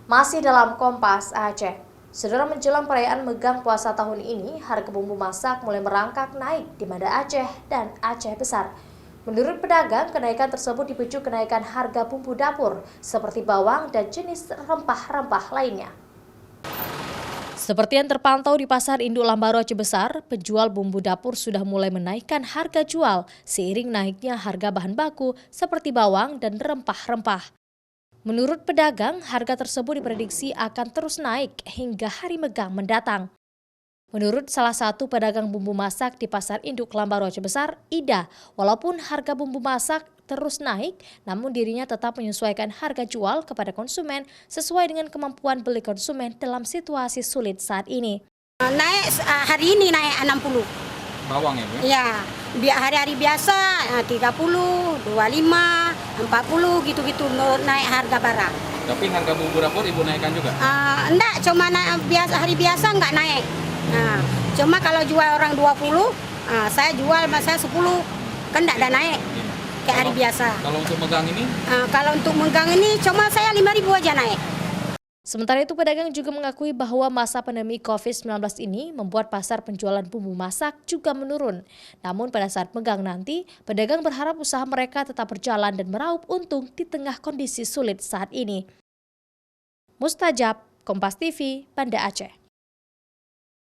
Masih dalam Kompas Aceh, saudara, menjelang perayaan Megang Puasa tahun ini, harga bumbu masak mulai merangkak naik di Banda Aceh dan Aceh Besar. Menurut pedagang, kenaikan tersebut dipicu kenaikan harga bumbu dapur seperti bawang dan jenis rempah-rempah lainnya. Seperti yang terpantau di Pasar Induk Lambaru Aceh Besar, penjual bumbu dapur sudah mulai menaikkan harga jual seiring naiknya harga bahan baku seperti bawang dan rempah-rempah. Menurut pedagang, harga tersebut diprediksi akan terus naik hingga hari Megang mendatang. Menurut salah satu pedagang bumbu masak di Pasar Induk Lambaru Aceh Besar, Ida, walaupun harga bumbu masak terus naik, namun dirinya tetap menyesuaikan harga jual kepada konsumen sesuai dengan kemampuan beli konsumen dalam situasi sulit saat ini. Naik hari ini naik 60. Bawang ya, Bu? Ya, hari-hari biasa 30, 25, 40 gitu-gitu naik harga barang. Tapi harga bumbu dapur Ibu naikkan juga? Enggak, cuma hari biasa enggak naik. Nah, cuma kalau jual orang 20, saya jual saya 10, kan enggak ada naik. Kayak hari biasa. Kalau untuk megang ini? Kalau untuk megang ini cuma saya 5.000 aja naik. Sementara itu, pedagang juga mengakui bahwa masa pandemi COVID-19 ini membuat pasar penjualan bumbu masak juga menurun. Namun pada saat Megang nanti, pedagang berharap usaha mereka tetap berjalan dan meraup untung di tengah kondisi sulit saat ini. Mustajab, Kompas TV, Banda Aceh.